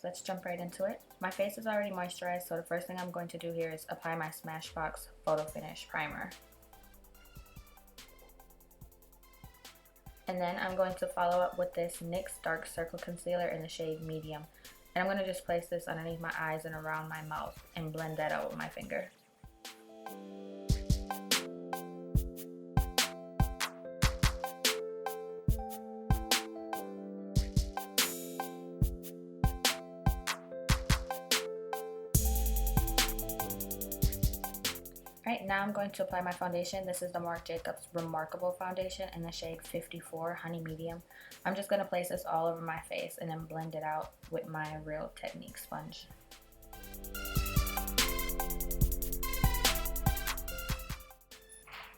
let's jump right into it. My face is already moisturized, so the first thing I'm going to do here is apply my Smashbox PhotoFinish primer. And then I'm going to follow up with this NYX Dark Circle Concealer in the shade Medium. And I'm going to just place this underneath my eyes and around my mouth and blend that out with my finger. Alright, now I'm going to apply my foundation. This is the Marc Remarcable foundation in the shade 54 Honey Medium. I'm just going to place this all over my face and then blend it out with my Real Technique sponge.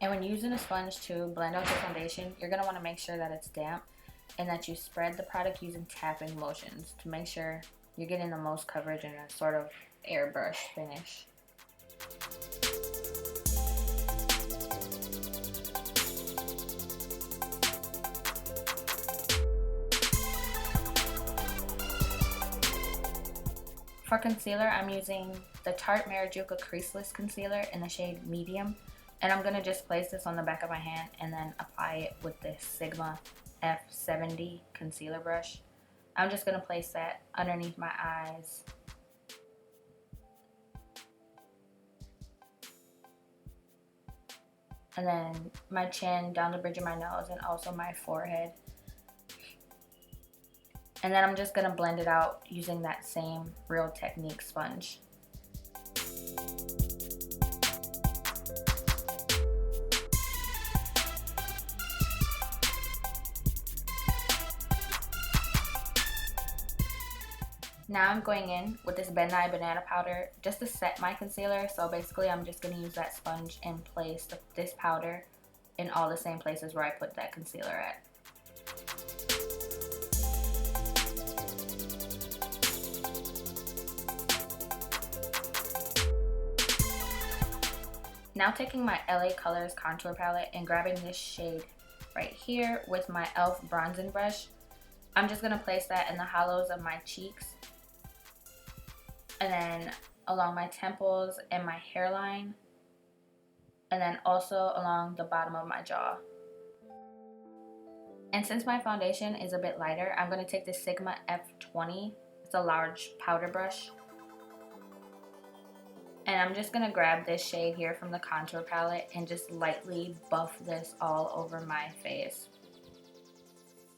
And when using a sponge to blend out the foundation, you're going to want to make sure that it's damp and that you spread the product using tapping motions to make sure you're getting the most coverage in a sort of airbrush finish. For concealer, I'm using the Tarte Marajuca Creaseless Concealer in the shade Medium. And I'm going to just place this on the back of my hand and then apply it with the Sigma F70 concealer brush. I'm just going to place that underneath my eyes. And then my chin, down the bridge of my nose, and also my forehead. And then I'm just going to blend it out using that same Real Technique sponge. Now I'm going in with this Bitten banana powder just to set my concealer. So basically I'm just going to use that sponge and place this powder in all the same places where I put that concealer at. Now taking my LA Colors contour palette and grabbing this shade right here with my e.l.f. bronzing brush, I'm just going to place that in the hollows of my cheeks and then along my temples and my hairline, and then also along the bottom of my jaw. And since my foundation is a bit lighter, I'm going to take the Sigma F20, it's a large powder brush, and I'm just going to grab this shade here from the contour palette and just lightly buff this all over my face.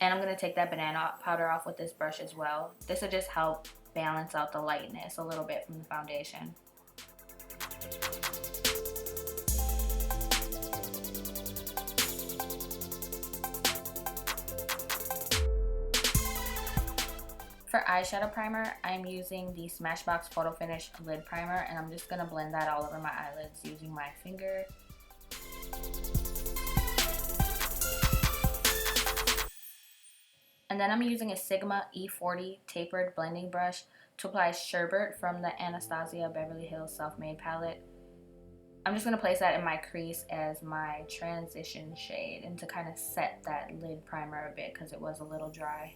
And I'm going to take that banana powder off with this brush as well. This will just help balance out the lightness a little bit from the foundation. For eyeshadow primer, I'm using the Smashbox PhotoFinish lid primer, and I'm just going to blend that all over my eyelids using my finger. And then I'm using a Sigma E40 tapered blending brush to apply Sherbert from the Anastasia Beverly Hills Self-Made palette. I'm just going to place that in my crease as my transition shade and to kind of set that lid primer a bit because it was a little dry.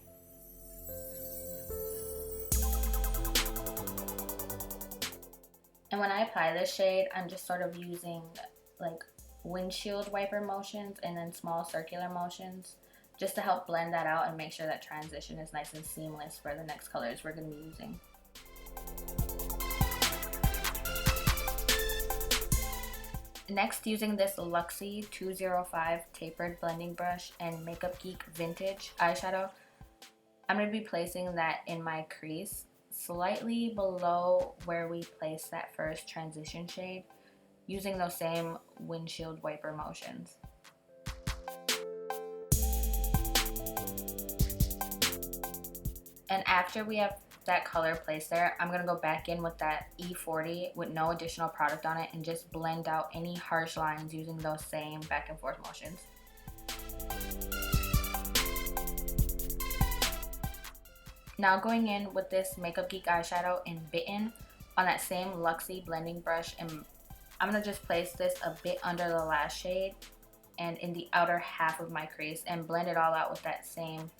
And when I apply this shade, I'm just sort of using like windshield wiper motions and then small circular motions just to help blend that out and make sure that transition is nice and seamless for the next colors we're going to be using. Next, using this Luxie 205 tapered blending brush and Makeup Geek Vintage eyeshadow, I'm going to be placing that in my crease, slightly below where we placed that first transition shade, using those same windshield wiper motions. And after we have that color placed there, I'm going to go back in with that E40 with no additional product on it and just blend out any harsh lines using those same back and forth motions. Now going in with this Makeup Geek eyeshadow in Bitten on that same Luxie blending brush, and I'm going to just place this a bit under the last shade and in the outer half of my crease and blend it all out with that same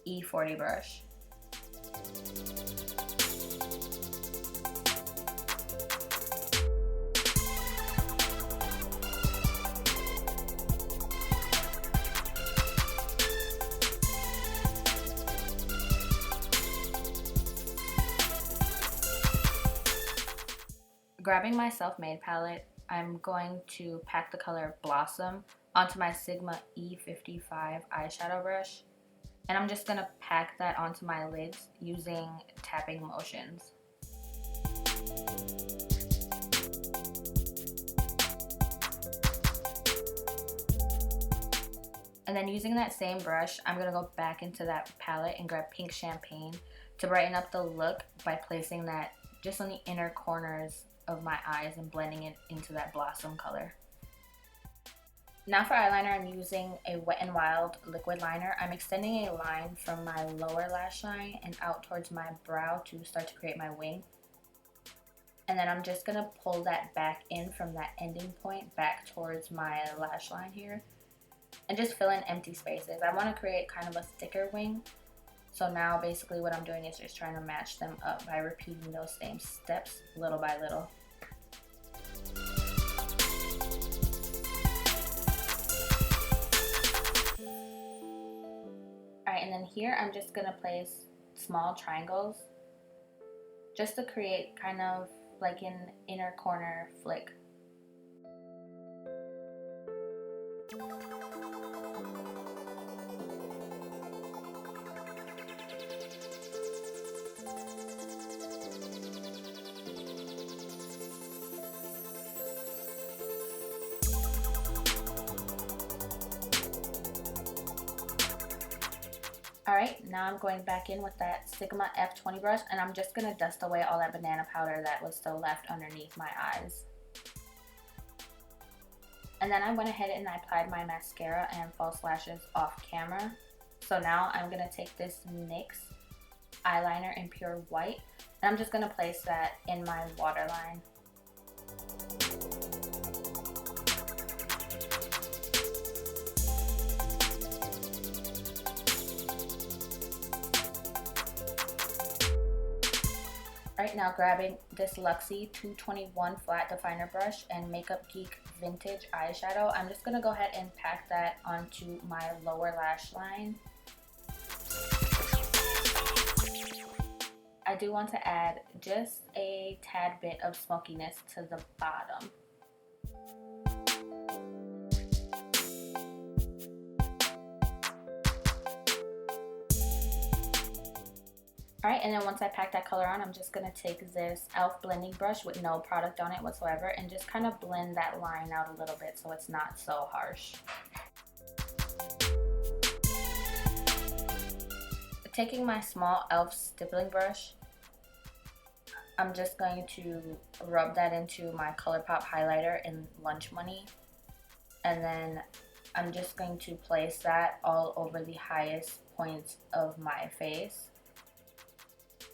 E40 brush. Grabbing my self-made palette, I'm going to pack the color Blossom onto my Sigma E55 eyeshadow brush. And I'm just going to pack that onto my lids using tapping motions. And then using that same brush, I'm going to go back into that palette and grab Pink Champagne to brighten up the look by placing that just on the inner corners of my eyes and blending it into that Blossom color. Now for eyeliner, I'm using a Wet n Wild liquid liner. I'm extending a line from my lower lash line and out towards my brow to start to create my wing. And then I'm just going to pull that back in from that ending point back towards my lash line here. And just fill in empty spaces. I want to create kind of a thicker wing. So now basically what I'm doing is just trying to match them up by repeating those same steps little by little. Alright, and then here I'm just going to place small triangles just to create kind of like an inner corner flick. Alright, now I'm going back in with that Sigma F20 brush and I'm just going to dust away all that banana powder that was still left underneath my eyes. And then I went ahead and I applied my mascara and false lashes off camera. So now I'm going to take this NYX eyeliner in pure white and I'm just going to place that in my waterline. Right now, grabbing this Luxie 221 flat definer brush and Makeup Geek Vintage eyeshadow, I'm just going to go ahead and pack that onto my lower lash line. I do want to add just a tad bit of smokiness to the bottom. Alright, and then once I pack that color on, I'm just going to take this e.l.f. blending brush with no product on it whatsoever and just kind of blend that line out a little bit so it's not so harsh. Taking my small e.l.f. stippling brush, I'm just going to rub that into my ColourPop highlighter in Lunch Money. And then I'm just going to place that all over the highest points of my face.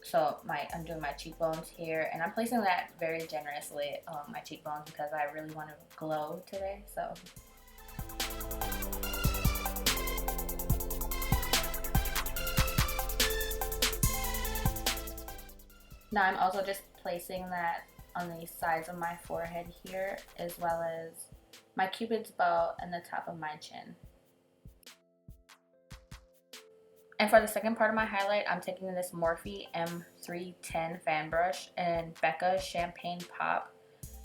So I'm doing my cheekbones here, and I'm placing that very generously on my cheekbones because I really want to glow today. So now I'm also just placing that on the sides of my forehead here, as well as my cupid's bow and the top of my chin. And for the second part of my highlight, I'm taking this Morphe M310 fan brush and Becca Champagne Pop.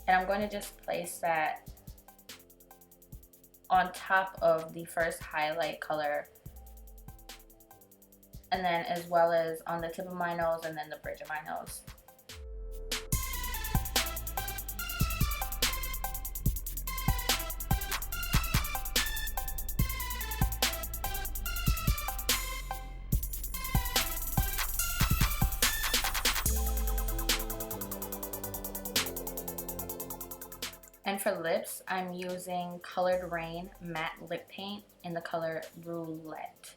And I'm going to just place that on top of the first highlight color. And then as well as on the tip of my nose and then the bridge of my nose. And for lips, I'm using Colored Rain matte lip paint in the color Roulette.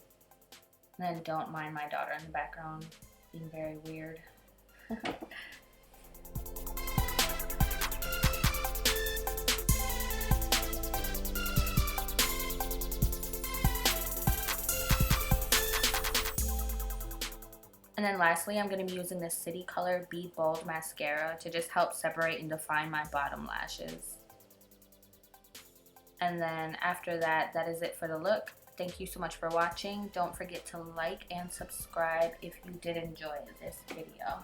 And then don't mind my daughter in the background being very weird. And then lastly, I'm going to be using the City Color Be Bold mascara to just help separate and define my bottom lashes. And then after that, that is it for the look. Thank you so much for watching. Don't forget to like and subscribe if you did enjoy this video.